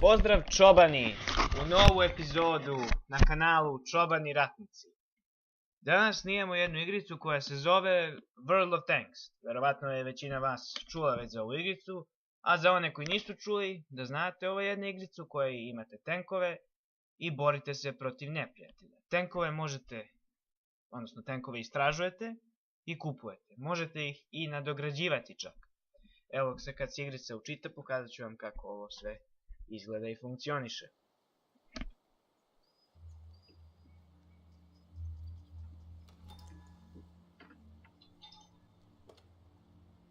Pozdrav čobani u novu epizodu na kanalu Čobani Ratnici. Danas snijemo jednu igricu koja se zove World of Tanks. Verovatno je većina vas čula već za ovu igricu, a za one koji nisu čuli, da znate, ovo je jedna igrica u kojoj imate tenkove i borite se protiv neprijatelja. Tenkove možete, odnosno tenkove istražujete i kupujete. Možete ih i nadograđivati čak. Evo se kad se igrica učita pokazat ću vam kako ovo sve izgleda i funkcioniše.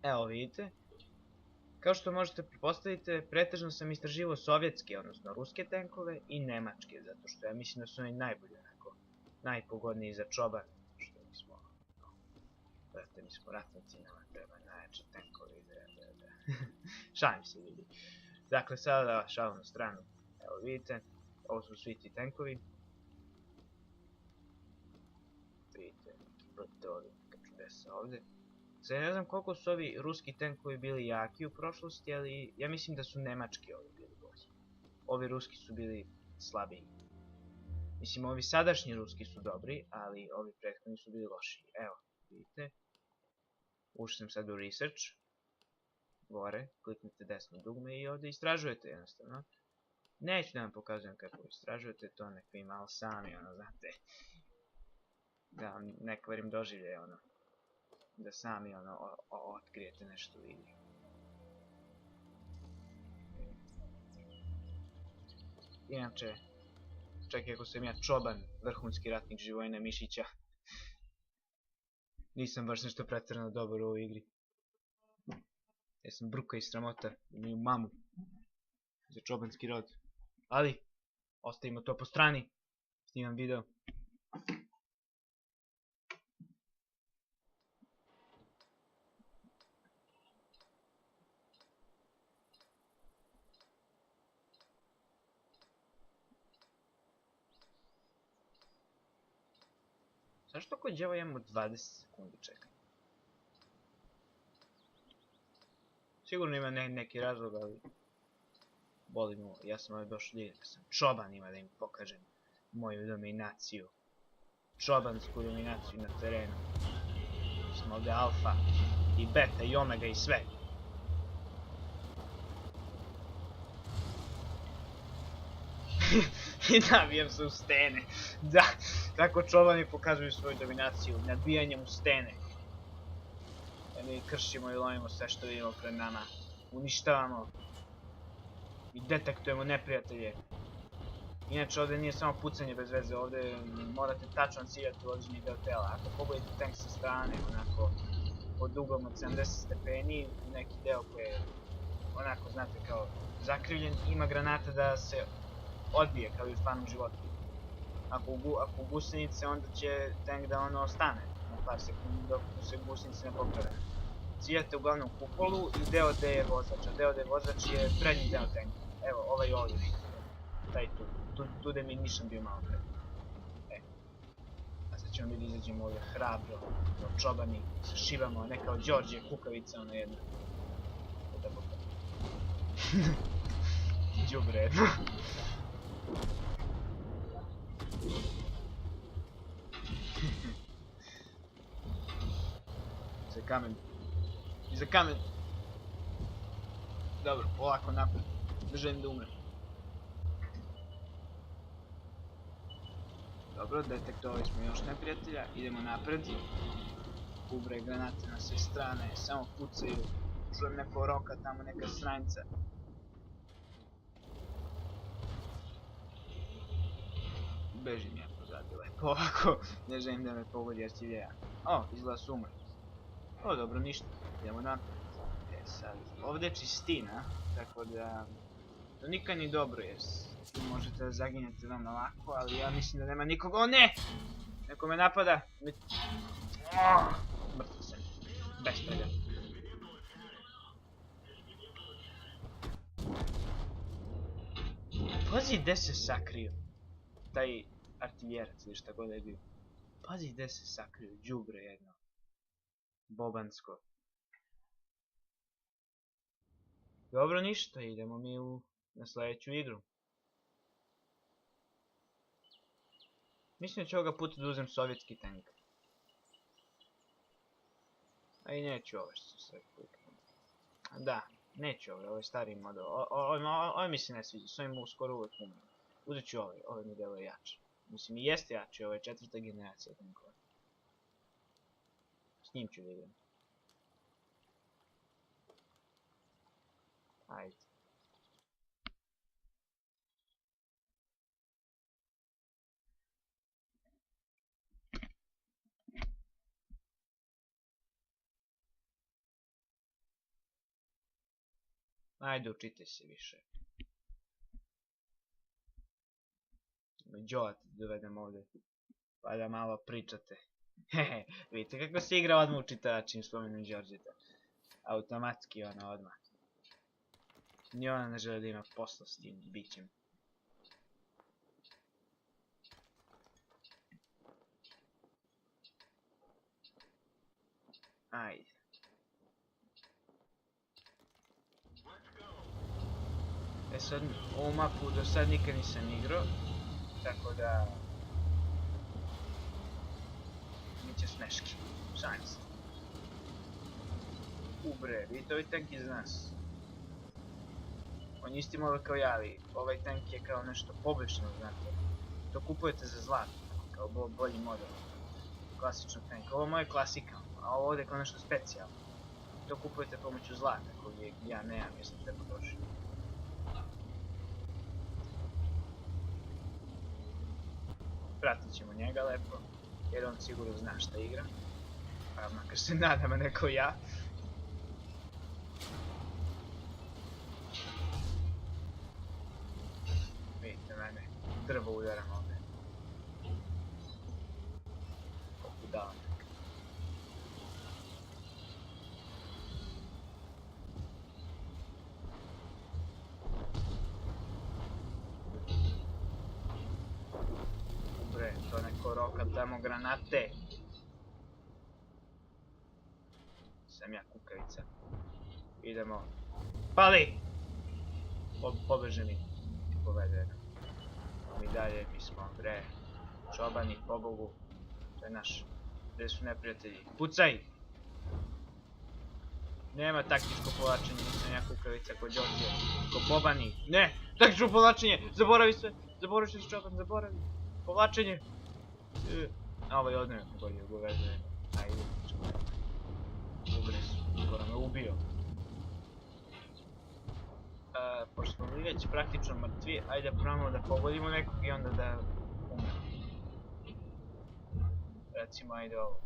Evo vidite. Kao što možete pretpostaviti, pretežno sam istraživao sovjetske, odnosno ruske tenkove i nemačke, zato što ja mislim da su oni najbolji, onako, najpogodniji za čoban. Što mi smo, brate, mi smo ratnici, nama treba najjače tenkovi, da. Šalim se, vidi. Dakle, sada šalim na stranu. Evo vidite, ovo su svi ti tenkovi. Vidite, neki protovi, neka čudesa ovdje. Sad ne znam koliko su ovi ruski tenkovi bili jaki u prošlosti, ali ja mislim da su nemački ovi bili bolji. Ovi ruski su bili slabiji. Mislim, ovi sadašnji ruski su dobri, ali ovi prethodni su bili lošiji. Evo, vidite. Ušao sam sad u research. Gore, kliknite desno dugme i ovdje istražujete jednostavno. Neću da vam pokazujem kako istražujete, to nek vi malo sami, ono, znate. Da vam ne kvarim doživlje, ono. Da sami, ono, otkrijete nešto vidi. Inače, čak i ako sam ja čoban, vrhunski ratnik Živojina Mišića, nisam baš nešto pretjerano dobar u ovoj igri. Ja sam bruka i sramota, imaju mamu za čobanski rod. Ali, ostavimo to po strani, snimam video. Zašto kod djeva imamo 20 sekundi čekanja? Sigurno ima neki razlog, ali boli mu, ja sam ovdje došao da sam čoban, ima da im pokažem moju dominaciju. Čobansku dominaciju na terenu. Smo ovdje alfa i beta i omega i sve. I nabijam se u stene. Da, tako čobani pokazuju svoju dominaciju, nabijanjem u stene. Mi kršimo i lomimo sve što vidimo pred nama. Uništavamo i detektujemo neprijatelje. Inače ovdje nije samo pucanje bez veze, ovdje morate tačno ciljati u određeni deo tela. Ako pogledate tank sa strane, onako pod uglom od 70 stepeni, neki deo koji je onako, znate, kao zakrivljen, ima granata da se odbije kao i u stvarnom životu. Ako gusenice, onda će tank da ono ostane na par sekundi dok se gusenice ne poprave. Ciljate uglavnom kupolu i deo gdje je vozač, a deo gdje je vozač je prednji deo tanka. Evo, ovaj ovdje vidite. Taj tu gdje mi nisam bio malo pred. A sad ćemo mi da izađemo ovdje hrabro, kao čobani, se šivamo, ne kao Đorđe kukavica, ono jedna. Da boga. Đubre jedno. Iza kamen. Iza kamen. Dobro, polako napred. Ne želim da umrem. Dobro, detektovali smo još neprijatelja. Idemo napred. Ubre granate na sve strane. Samo pucaju. Čujem neko roka tamo, neka sranjca. Bežim ja pozadi lepo ovako. Ne želim da me pogodi jer će ljeja. O, izgleda su umre. O, dobro, ništa. Idemo napred. Sad, ovdje je čistina, tako da to nikad ni dobro jer možete da zaginjete veoma lako, ali ja mislim da nema nikoga. O ne! Neko me napada. Mrtvo sam. Bespredan. Pazi gde se sakrio. Taj artiljerac ili šta god je bio. Pazi gde se sakrio. Đubre jedno. Bobansko. Dobro, ništa, idemo mi u na sljedeću igru. Mislim da ću ovoga puta da uzem sovjetski tank. A i neću ovo što se kliknuo. Da, neću ovo je stari model. Ovo mi se ne sviđa, s ovim skoro uvijek umrem. Uzet ću ovaj mi deluje jače. Mislim i jeste jače, ovo je 4. generacija tankova. S njim ću da igram. Ajde. Ajde, učitaj se više. Đole ti dovedem ovdje. Pa da malo pričate. Hehe, vidite kako se igra odmah u čitač im spomenem Đorđeta. Automatski ona odmah. Ni ona ne žele da ima posla s tim bićem. Ajde. E sad, ovu mapu do sad nikad nisam igrao. Tako da... Biće smeški. Šanis. Ubre, vidite ovaj tank iz nas. On je isti model kao ja, ali ovaj tank je kao nešto poboljšano, znate. To kupujete za zlato, kao bolji model. Klasičan tank. Ovo je moja klasika, a ovo ovdje je kao nešto specijalno. To kupujete pomoću zlata, koji ja nemam jer sam sve potrošio. Pratit ćemo njega lepo, jer on sigurno zna šta igra. Pa makar se nadam, a ne kao ja. Vidite mene, drvo udaram ovdje. Koliko davam. Bre, to neko roka tamo granate. Sam ja kukavica. Idemo. Pali! Pobeže mi. Povede. Mi dalje, mi smo, bre, čobani, pobogu. To je naš. Gde su neprijatelji? Pucaj! Nema taktičko povlačenje, nisam ja kukavica ko Đorđe. Ko Bobani. Ne! Taktičko povlačenje! Zaboravi sve! Zaboravi što si čoban, zaboravi! Povlačenje! A ovo je odmah bolje ugovezuje. Ajde, čekaj. Ubre su, skoro me ubio. Pošto smo mi već praktično mrtvi, ajde probamo da pogodimo nekog i onda da umremo. Recimo, ajde ovo.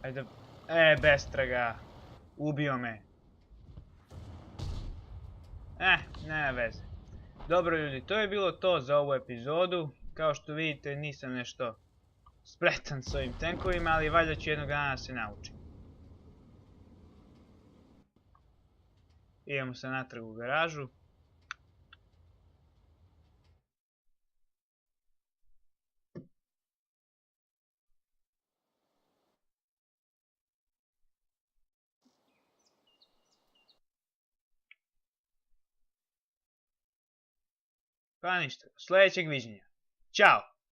Ajde, bestraga, ubio me. Nema veze. Dobro ljudi, to je bilo to za ovu epizodu. Kao što vidite, nisam nešto spretan s ovim tenkovima, ali valjda ću jednog dana se naučim. Idemo se natrag u garažu. Pa ništa, do sljedećeg viđenja. Ćao!